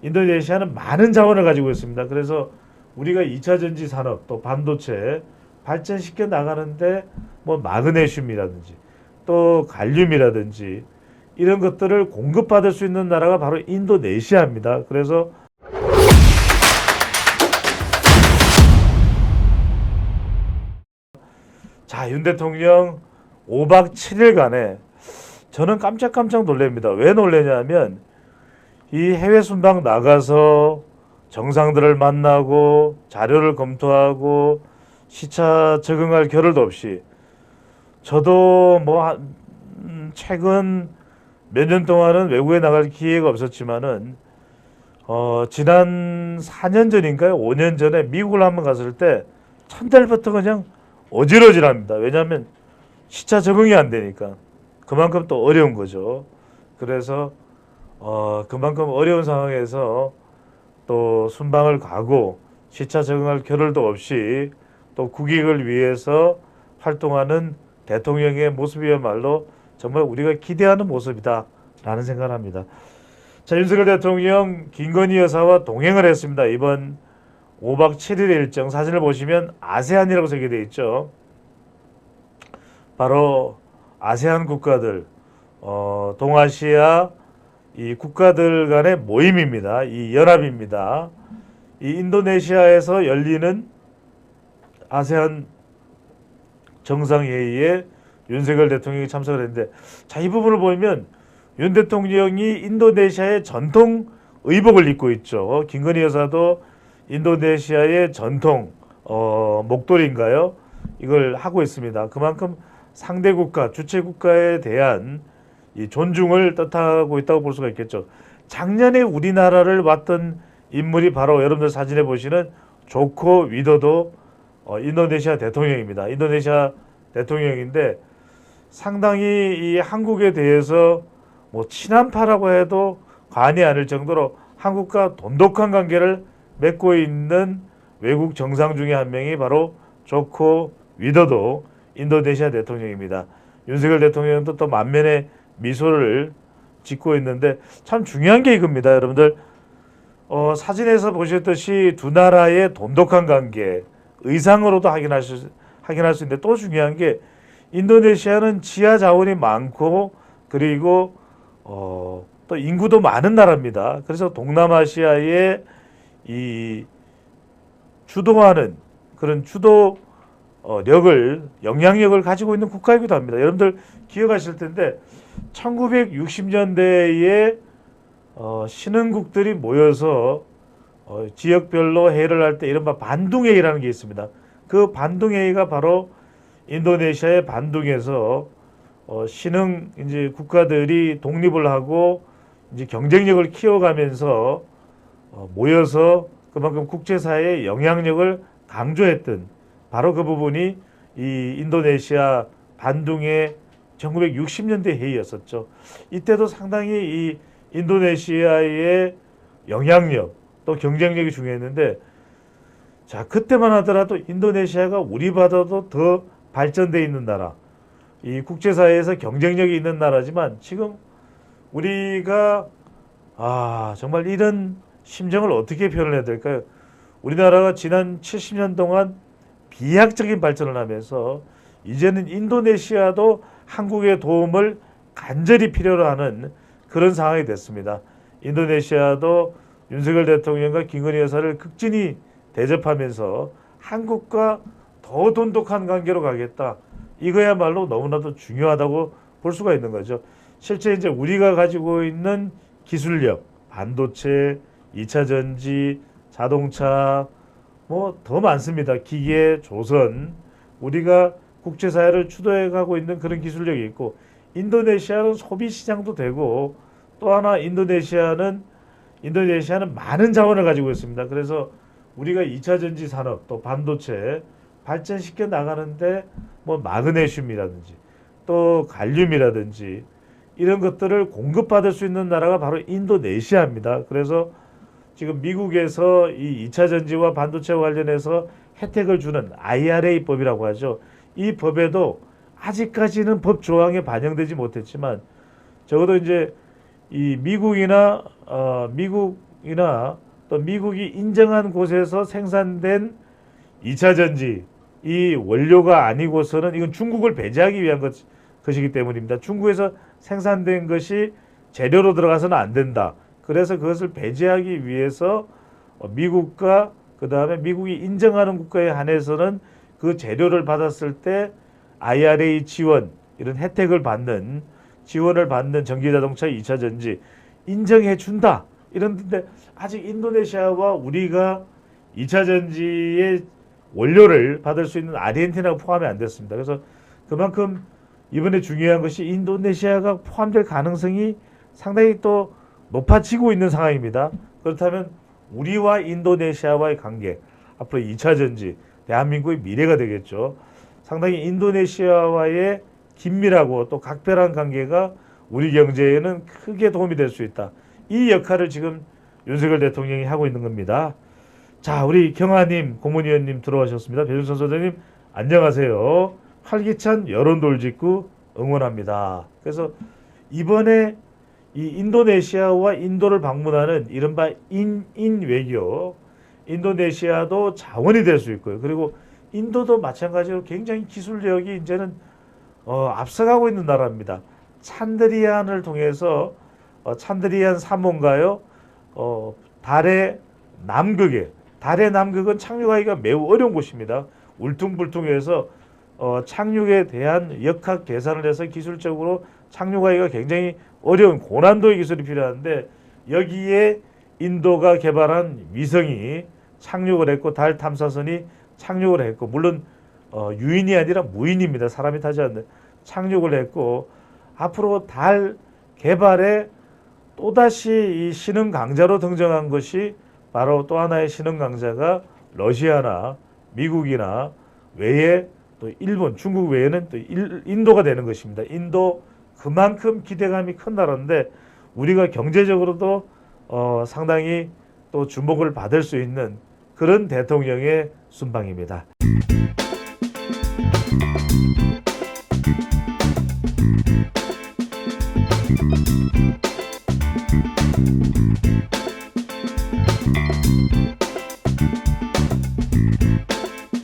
인도네시아는 많은 자원을 가지고 있습니다. 그래서 우리가 2차 전지 산업 또 반도체 발전시켜 나가는데 뭐 마그네슘이라든지 또 갈륨이라든지 이런 것들을 공급받을 수 있는 나라가 바로 인도네시아입니다. 그래서 자, 윤 대통령 5박 7일간에 저는 깜짝깜짝 놀랍니다. 왜 놀라냐면 이 해외 순방 나가서 정상들을 만나고 자료를 검토하고 시차 적응할 겨를도 없이 저도 뭐 최근 몇 년 동안은 외국에 나갈 기회가 없었지만은 지난 4년 전인가요? 5년 전에 미국을 한번 갔을 때 첫날부터 그냥 어질어질합니다. 왜냐하면 시차 적응이 안 되니까 그만큼 또 어려운 거죠. 그래서 그만큼 어려운 상황에서 또 순방을 가고 시차 적응할 겨를도 없이 또 국익을 위해서 활동하는 대통령의 모습이야말로 정말 우리가 기대하는 모습이다라는 생각을 합니다. 자, 윤석열 대통령 김건희 여사와 동행을 했습니다. 이번 5박 7일의 일정 사진을 보시면 아세안이라고 새겨져 있죠. 바로 아세안 국가들, 동아시아 이 국가들 간의 모임입니다. 이 연합입니다. 이 인도네시아에서 열리는 아세안 정상회의에 윤석열 대통령이 참석을 했는데, 자, 이 부분을 보면 윤 대통령이 인도네시아의 전통 의복을 입고 있죠. 김건희 여사도 인도네시아의 전통 목도리인가요? 이걸 하고 있습니다. 그만큼 상대 국가, 주체 국가에 대한 이 존중을 뜻하고 있다고 볼 수가 있겠죠. 작년에 우리나라를 왔던 인물이 바로 여러분들 사진에 보시는 조코 위도도 인도네시아 대통령입니다. 인도네시아 대통령인데 상당히 이 한국에 대해서 뭐 친한파라고 해도 과언이 아닐 정도로 한국과 돈독한 관계를 맺고 있는 외국 정상 중에 한 명이 바로 조코 위도도 인도네시아 대통령입니다. 윤석열 대통령도 또 만면에 미소를 짓고 있는데 참 중요한 게 이겁니다. 여러분들 사진에서 보셨듯이 두 나라의 돈독한 관계 의상으로도 확인할 수 있는데, 또 중요한 게 인도네시아는 지하 자원이 많고 그리고 또 인구도 많은 나라입니다. 그래서 동남아시아에 이 주도하는 그런 영향력을 가지고 있는 국가이기도 합니다. 여러분들 기억하실 텐데 1960년대에 신흥국들이 모여서 지역별로 회의를 할 때 이른바 반둥회의라는 게 있습니다. 그 반둥회의가 바로 인도네시아의 반둥에서 신흥 이제 국가들이 독립을 하고 이제 경쟁력을 키워가면서 모여서 그만큼 국제사회의 영향력을 강조했던 바로 그 부분이 이 인도네시아 반둥의 1960년대 회의였었죠. 이때도 상당히 이 인도네시아의 영향력 또 경쟁력이 중요했는데, 자, 그때만 하더라도 인도네시아가 우리보다도 더 발전되어 있는 나라, 이 국제사회에서 경쟁력이 있는 나라지만 지금 우리가 정말 이런 심정을 어떻게 표현해야 될까요? 우리나라가 지난 70년 동안 비약적인 발전을 하면서 이제는 인도네시아도 한국의 도움을 간절히 필요로 하는 그런 상황이 됐습니다. 인도네시아도 윤석열 대통령과 김건희 여사를 극진히 대접하면서 한국과 더 돈독한 관계로 가겠다. 이거야말로 너무나도 중요하다고 볼 수가 있는 거죠. 실제 이제 우리가 가지고 있는 기술력, 반도체, 2차 전지, 자동차, 뭐 더 많습니다. 기계, 조선, 우리가 국제사회를 주도해 가고 있는 그런 기술력이 있고, 인도네시아는 소비 시장도 되고, 또 하나 인도네시아는 많은 자원을 가지고 있습니다. 그래서 우리가 2차 전지 산업 또 반도체 발전시켜 나가는데 뭐 마그네슘이라든지 또 갈륨이라든지 이런 것들을 공급받을 수 있는 나라가 바로 인도네시아입니다. 그래서 지금 미국에서 이 2차 전지와 반도체와 관련해서 혜택을 주는 IRA법이라고 하죠. 이 법에도 아직까지는 법 조항에 반영되지 못했지만 적어도 이제 이 미국이나 미국 미국이나 또 미국이 인정한 곳에서 생산된 2차 전지 이 원료가 아니고서는 이건 중국을 배제하기 위한 것이기 때문입니다. 중국에서 생산된 것이 재료로 들어가서는 안 된다. 그래서 그것을 배제하기 위해서 미국과 그 다음에 미국이 인정하는 국가에 한해서는 그 재료를 받았을 때 IRA 지원 이런 혜택을 받는 지원을 받는 전기자동차 2차 전지 인정해 준다. 이런데 아직 인도네시아와 우리가 2차 전지의 원료를 받을 수 있는 아르헨티나가 포함이 안 됐습니다. 그래서 그만큼 이번에 중요한 것이 인도네시아가 포함될 가능성이 상당히 또 높아지고 있는 상황입니다. 그렇다면 우리와 인도네시아와의 관계, 앞으로 2차 전지, 대한민국의 미래가 되겠죠. 상당히 인도네시아와의 긴밀하고 또 각별한 관계가 우리 경제에는 크게 도움이 될 수 있다. 이 역할을 지금 윤석열 대통령이 하고 있는 겁니다. 자, 우리 경아님, 고문위원님 들어오셨습니다. 배준선 소장님 안녕하세요. 활기찬 여론 돌직구 응원합니다. 그래서 이번에 이 인도네시아와 인도를 방문하는 이른바 인인 외교, 인도네시아도 자원이 될 수 있고요. 그리고 인도도 마찬가지로 굉장히 기술력이 이제는 앞서가고 있는 나라입니다. 찬드리안을 통해서 찬드리안 3호인가요? 달의 남극은 착륙하기가 매우 어려운 곳입니다. 울퉁불퉁해서 착륙에 대한 역학 계산을 해서 기술적으로 착륙하기가 굉장히 어려운 고난도의 기술이 필요한데 여기에 인도가 개발한 위성이 착륙을 했고 달 탐사선이 착륙을 했고 물론 유인이 아니라 무인입니다. 사람이 타지 않는 착륙을 했고 앞으로 달 개발에 또다시 이 신흥 강자로 등장한 것이 바로 또 하나의 신흥 강자가 러시아나 미국이나 외에 또 일본, 중국 외에는 또 인도가 되는 것입니다. 인도 그만큼 기대감이 큰 나라인데 우리가 경제적으로도 상당히 또 주목을 받을 수 있는 그런 대통령의 순방입니다.